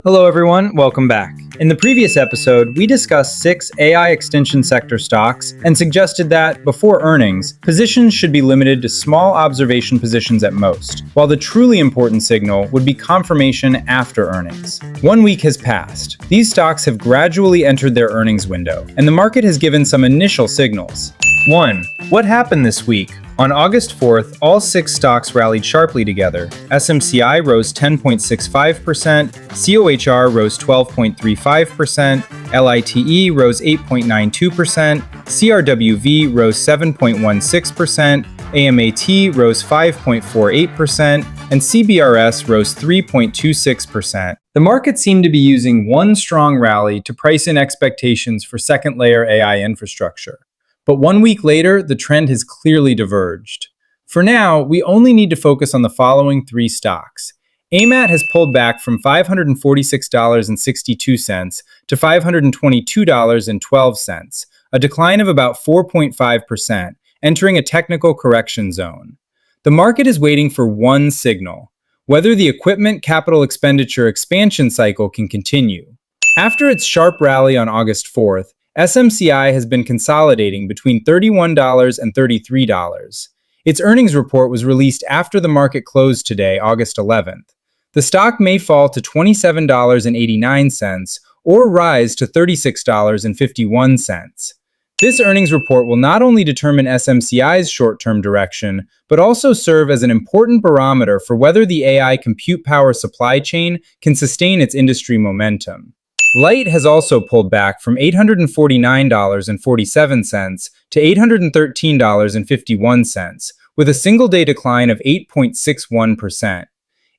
Hello everyone, welcome back. In the previous episode, we discussed 6 AI extension sector stocks and suggested that, before earnings, positions should be limited to small observation positions at most, while the truly important signal would be confirmation after earnings. 1 week has passed. These stocks have gradually entered their earnings window, and the market has given some initial signals. 1. What happened this week? On August 4th, all 6 stocks rallied sharply together. SMCI rose 10.65%, COHR rose 12.35%, LITE rose 8.92%, CRWV rose 7.16%, AMAT rose 5.48%, and CBRS rose 3.26%. The market seemed to be using one strong rally to price in expectations for second-layer AI infrastructure. But 1 week later, the trend has clearly diverged. For now, we only need to focus on the following 3 stocks. AMAT has pulled back from $546.62 to $522.12, a decline of about 4.5%, entering a technical correction zone. The market is waiting for one signal: whether the equipment capital expenditure expansion cycle can continue. After its sharp rally on August 4th, SMCI has been consolidating between $31 and $33. Its earnings report was released after the market closed today, August 11th. The stock may fall to $27.89 or rise to $36.51. This earnings report will not only determine SMCI's short-term direction, but also serve as an important barometer for whether the AI compute power supply chain can sustain its industry momentum. LITE has also pulled back from $849.47 to $813.51, with a single-day decline of 8.61%.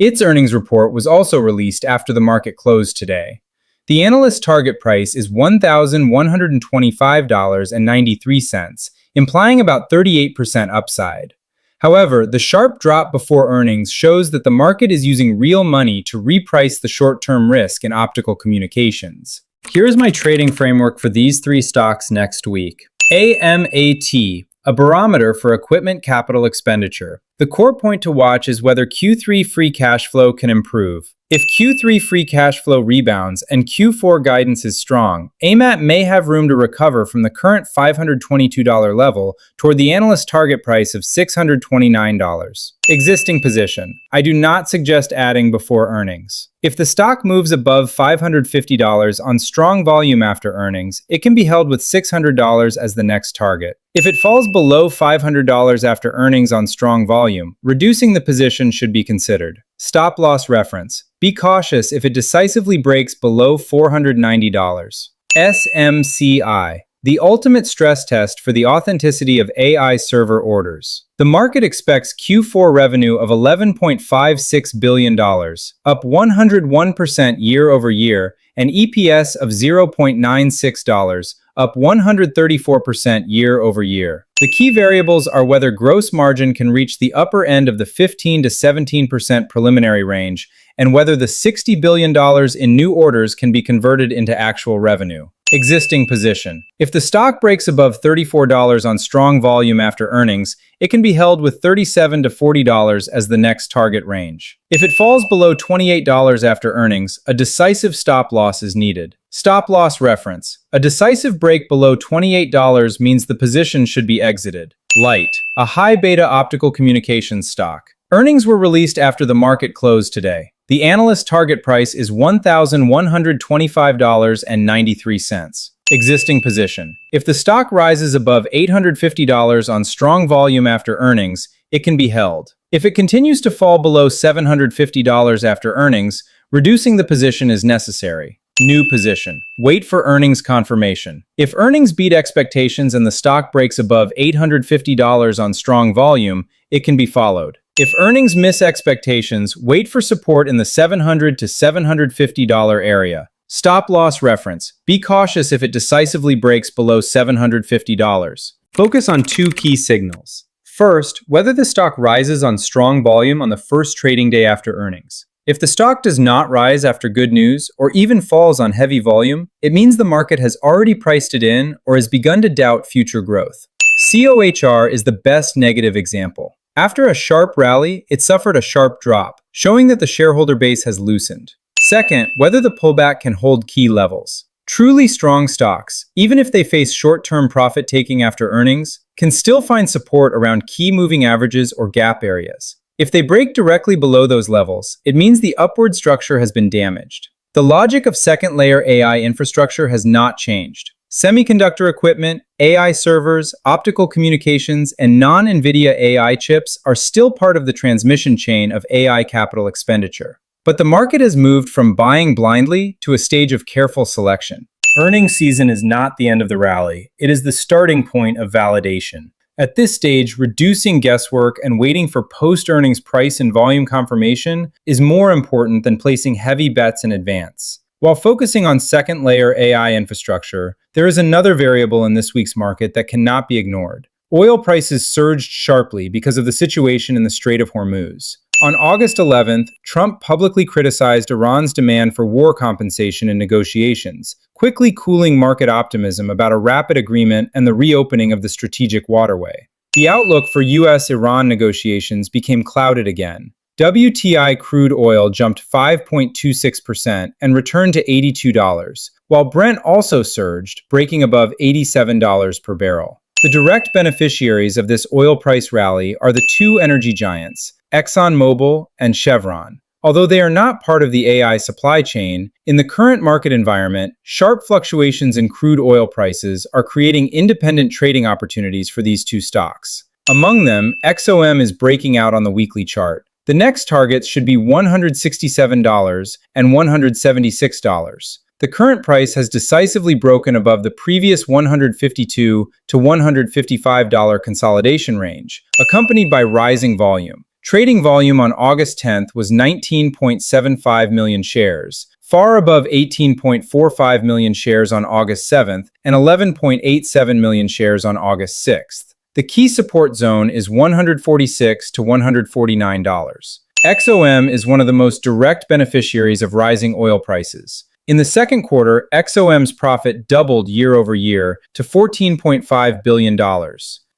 Its earnings report was also released after the market closed today. The analyst target price is $1,125.93, implying about 38% upside. However, the sharp drop before earnings shows that the market is using real money to reprice the short-term risk in optical communications. Here's my trading framework for these 3 stocks next week. AMAT, a barometer for equipment capital expenditure. The core point to watch is whether Q3 free cash flow can improve. If Q3 free cash flow rebounds and Q4 guidance is strong, AMAT may have room to recover from the current $522 level toward the analyst target price of $629. Existing position. I do not suggest adding before earnings. If the stock moves above $550 on strong volume after earnings, it can be held with $600 as the next target. If it falls below $500 after earnings on strong volume, reducing the position should be considered. Stop loss reference. Be cautious if it decisively breaks below $490. SMCI, the ultimate stress test for the authenticity of AI server orders. The market expects Q4 revenue of $11.56 billion, up 101% year over year, and EPS of $0.96, up 134% year over year. The key variables are whether gross margin can reach the upper end of the 15 to 17% preliminary range, and whether the $60 billion in new orders can be converted into actual revenue. Existing position. If the stock breaks above $34 on strong volume after earnings, it can be held with $37 to $40 as the next target range. If it falls below $28 after earnings, a decisive stop loss is needed. Stop loss reference. A decisive break below $28 means the position should be exited. LITE, a high beta optical communications stock. Earnings were released after the market closed today. The analyst target price is $1,125.93. Existing position. If the stock rises above $850 on strong volume after earnings, it can be held. If it continues to fall below $750 after earnings, reducing the position is necessary. New position. Wait for earnings confirmation. If earnings beat expectations and the stock breaks above $850 on strong volume, it can be followed. If earnings miss expectations, wait for support in the $700 to $750 area. Stop loss reference. Be cautious if it decisively breaks below $750. Focus on 2 key signals. First, whether the stock rises on strong volume on the first trading day after earnings. If the stock does not rise after good news, or even falls on heavy volume, it means the market has already priced it in or has begun to doubt future growth. COHR is the best negative example. After a sharp rally, it suffered a sharp drop, showing that the shareholder base has loosened. Second, whether the pullback can hold key levels. Truly strong stocks, even if they face short-term profit-taking after earnings, can still find support around key moving averages or gap areas. If they break directly below those levels, it means the upward structure has been damaged. The logic of second-layer AI infrastructure has not changed. Semiconductor equipment, AI servers, optical communications, and non-NVIDIA AI chips are still part of the transmission chain of AI capital expenditure. But the market has moved from buying blindly to a stage of careful selection. Earnings season is not the end of the rally. It is the starting point of validation. At this stage, reducing guesswork and waiting for post-earnings price and volume confirmation is more important than placing heavy bets in advance. While focusing on second-layer AI infrastructure, there is another variable in this week's market that cannot be ignored. Oil prices surged sharply because of the situation in the Strait of Hormuz. On August 11th, Trump publicly criticized Iran's demand for war compensation in negotiations, quickly cooling market optimism about a rapid agreement and the reopening of the strategic waterway. The outlook for U.S.-Iran negotiations became clouded again. WTI crude oil jumped 5.26% and returned to $82, while Brent also surged, breaking above $87 per barrel. The direct beneficiaries of this oil price rally are the two energy giants, Exxon Mobil and Chevron. Although they are not part of the AI supply chain, in the current market environment, sharp fluctuations in crude oil prices are creating independent trading opportunities for these two stocks. Among them, XOM is breaking out on the weekly chart. The next targets should be $167 and $176. The current price has decisively broken above the previous $152 to $155 consolidation range, accompanied by rising volume. Trading volume on August 10th was 19.75 million shares, far above 18.45 million shares on August 7th and 11.87 million shares on August 6th. The key support zone is $146 to $149. XOM is one of the most direct beneficiaries of rising oil prices. In the second quarter, XOM's profit doubled year over year to $14.5 billion.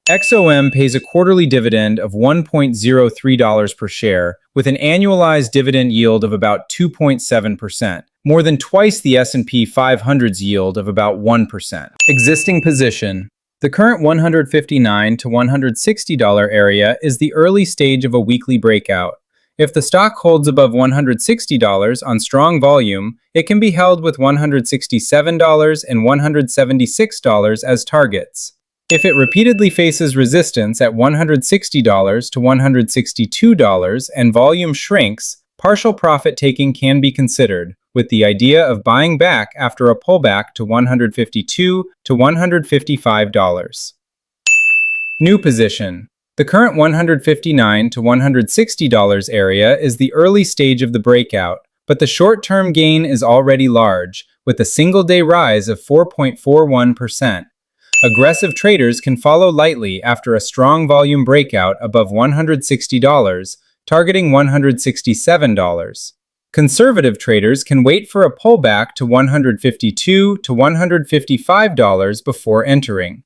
XOM pays a quarterly dividend of $1.03 per share, with an annualized dividend yield of about 2.7%, more than twice the S&P 500's yield of about 1%. Existing position. The current $159 to $160 area is the early stage of a weekly breakout. If the stock holds above $160 on strong volume, it can be held with $167 and $176 as targets. If it repeatedly faces resistance at $160 to $162 and volume shrinks, partial profit taking can be considered, with the idea of buying back after a pullback to $152 to $155. New position. The current $159 to $160 area is the early stage of the breakout, but the short-term gain is already large, with a single-day rise of 4.41%. Aggressive traders can follow lightly after a strong volume breakout above $160, targeting $167. Conservative traders can wait for a pullback to $152 to $155 before entering.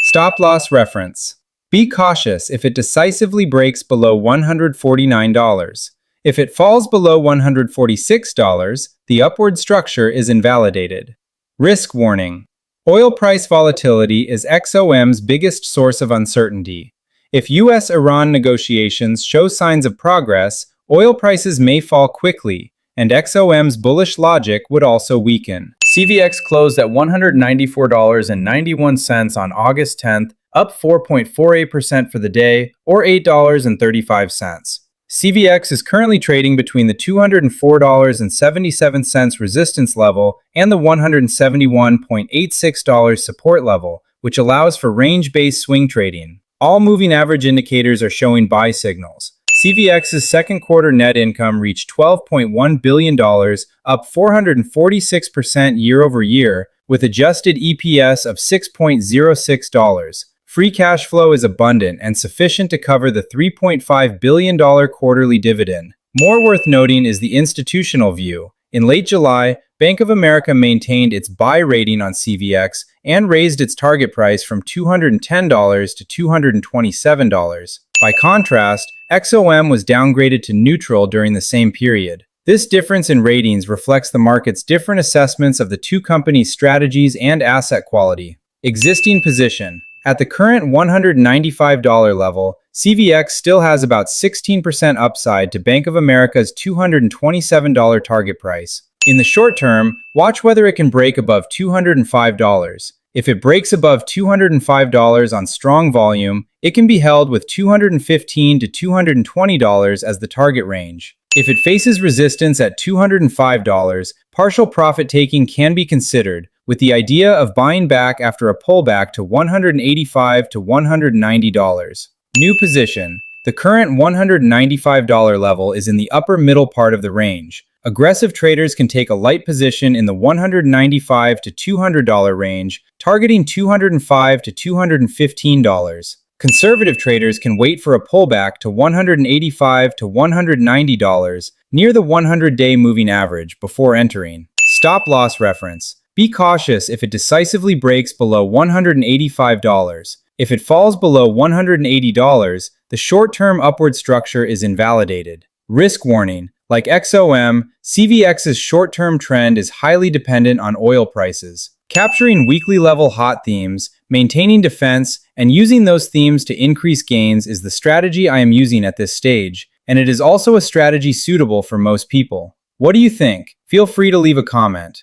Stop loss reference. Be cautious if it decisively breaks below $149. If it falls below $146, the upward structure is invalidated. Risk warning. Oil price volatility is XOM's biggest source of uncertainty. If U.S.-Iran negotiations show signs of progress, oil prices may fall quickly, and XOM's bullish logic would also weaken. CVX closed at $194.91 on August 10th, up 4.48% for the day, or $8.35. CVX is currently trading between the $204.77 resistance level and the $171.86 support level, which allows for range-based swing trading. All moving average indicators are showing buy signals. CVX's second quarter net income reached $12.1 billion, up 446% year over year, with adjusted EPS of $6.06. Free cash flow is abundant and sufficient to cover the $3.5 billion quarterly dividend. More worth noting is the institutional view. In late July, Bank of America maintained its buy rating on CVX and raised its target price from $210 to $227. By contrast, XOM was downgraded to neutral during the same period. This difference in ratings reflects the market's different assessments of the two companies' strategies and asset quality. Existing position. At the current $195 level, CVX still has about 16% upside to Bank of America's $227 target price. In the short term, watch whether it can break above $205. If it breaks above $205 on strong volume, it can be held with $215 to $220 as the target range. If it faces resistance at $205, partial profit taking can be considered, with the idea of buying back after a pullback to $185 to $190. New position. The current $195 level is in the upper middle part of the range. Aggressive traders can take a light position in the $195 to $200 range, targeting $205 to $215. Conservative traders can wait for a pullback to $185 to $190 near the 100-day moving average before entering. Stop loss reference. Be cautious if it decisively breaks below $185. If it falls below $180, the short-term upward structure is invalidated. Risk warning. Like XOM, CVX's short-term trend is highly dependent on oil prices. Capturing weekly level hot themes, maintaining defense, and using those themes to increase gains is the strategy I am using at this stage, and it is also a strategy suitable for most people. What do you think? Feel free to leave a comment.